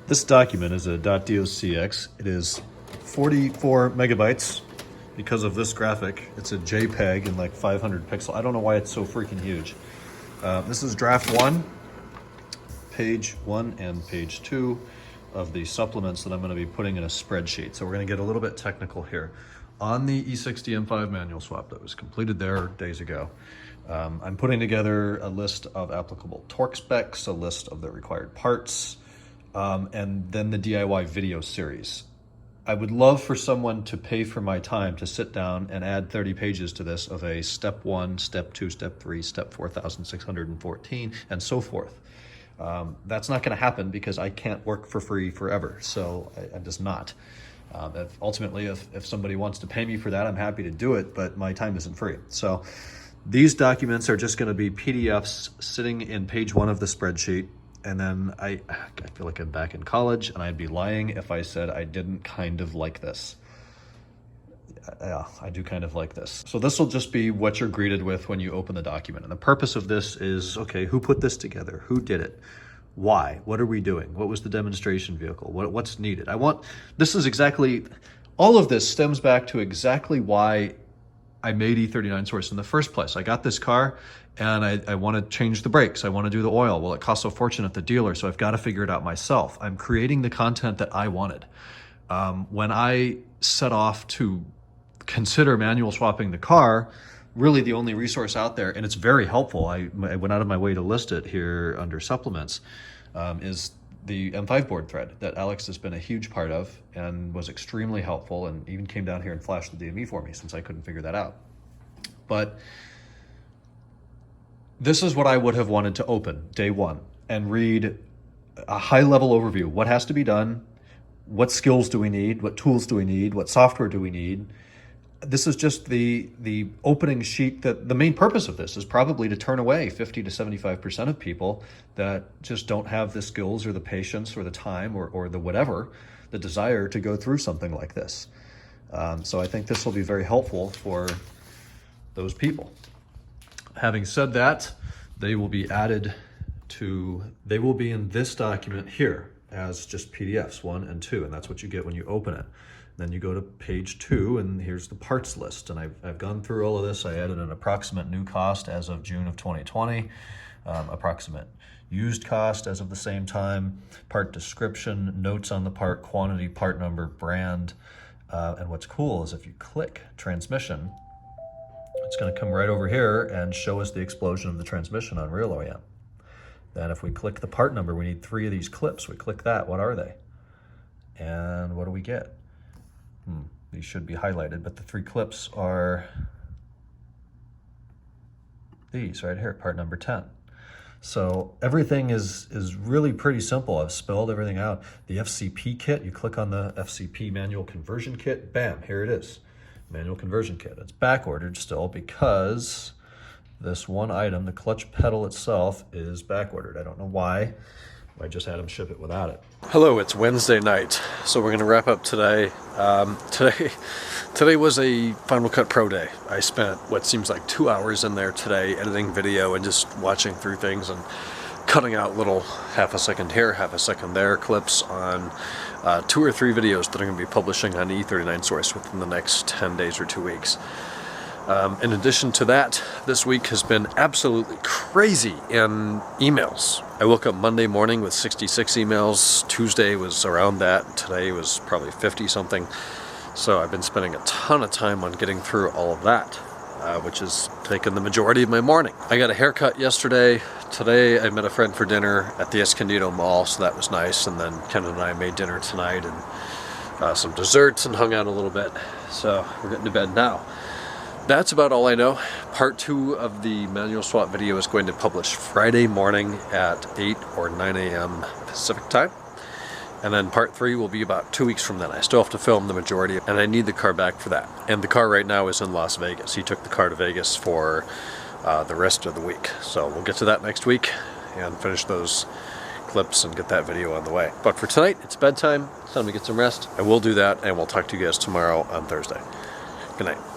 This document is a .docx. It is 44 megabytes. Because of this graphic, it's a JPEG in like 500 pixel. I don't know why it's so freaking huge. This is draft 1, page 1 and page 2 of the supplements that I'm going to be putting in a spreadsheet. So we're going to get a little bit technical here. On the E60 M5 manual swap that was completed there days ago, I'm putting together a list of applicable torque specs, a list of the required parts, and then the DIY video series. I would love for someone to pay for my time to sit down and add 30 pages to this of a step 1, step 2, step 3, step 4,614, and so forth. That's not going to happen because I can't work for free forever. So I'm just not. Ultimately, if somebody wants to pay me for that, I'm happy to do it, but my time isn't free. So these documents are just going to be PDFs sitting in page 1 of the spreadsheet. And then I feel like I'm back in college, and I'd be lying if I said I didn't kind of like this. Yeah, I do kind of like this. So this will just be what you're greeted with when you open the document. And the purpose of this is, okay, who put this together? Who did it? Why? What are we doing? What was the demonstration vehicle? What's needed? This is exactly, all of this stems back to exactly why I made E39 Source in the first place. I got this car and I want to change the brakes. I want to do the oil. Well, it costs a fortune at the dealer, so I've got to figure it out myself. I'm creating the content that I wanted. When I set off to consider manual swapping the car, really the only resource out there, and it's very helpful, I went out of my way to list it here under supplements, is the M5 board thread that Alex has been a huge part of and was extremely helpful, and even came down here and flashed the DME for me since I couldn't figure that out. But this is what I would have wanted to open day 1 and read a high-level overview. What has to be done? What skills do we need? What tools do we need? What software do we need? This is just the opening sheet. That the main purpose of this is probably to turn away 50 to 75% of people that just don't have the skills or the patience or the time or the whatever, the desire to go through something like this. So I think this will be very helpful for those people. Having said that, they will be in this document here as just PDFs 1 and 2, and that's what you get when you open it. Then you go to page 2, and here's the parts list. And I've gone through all of this. I added an approximate new cost as of June of 2020, approximate used cost as of the same time, part description, notes on the part, quantity, part number, brand. And what's cool is if you click transmission, it's going to come right over here and show us the explosion of the transmission on real OEM. Then if we click the part number, we need 3 of these clips. We click that. What are they? And what do we get? These should be highlighted, but the 3 clips are these right here, part number 10. So everything is really pretty simple. I've spelled everything out. The FCP kit, you click on the FCP manual conversion kit, bam, here it is. Manual conversion kit. It's back ordered still because this one item, the clutch pedal itself, is back ordered. I don't know why. I just had them ship it without it. Hello, it's Wednesday night, so we're going to wrap up today. Today was a Final Cut Pro day. I spent what seems like 2 hours in there today editing video and just watching through things and cutting out little half a second here, half a second there clips on 2 or 3 videos that I'm going to be publishing on E39 Source within the next 10 days or 2 weeks. In addition to that, this week has been absolutely crazy in emails. I woke up Monday morning with 66 emails, Tuesday was around that, today was probably 50 something. So I've been spending a ton of time on getting through all of that, which has taken the majority of my morning. I got a haircut yesterday. Today I met a friend for dinner at the Escondido Mall, so that was nice. And then Ken and I made dinner tonight and some desserts and hung out a little bit. So we're getting to bed now. That's about all I know. Part 2 of the manual swap video is going to publish Friday morning at 8 or 9 a.m. Pacific time. And then part 3 will be about 2 weeks from then. I still have to film the majority, and I need the car back for that. And the car right now is in Las Vegas. He took the car to Vegas for the rest of the week. So we'll get to that next week and finish those clips and get that video on the way. But for tonight, it's bedtime. It's time to get some rest. I will do that, and we'll talk to you guys tomorrow on Thursday. Good night.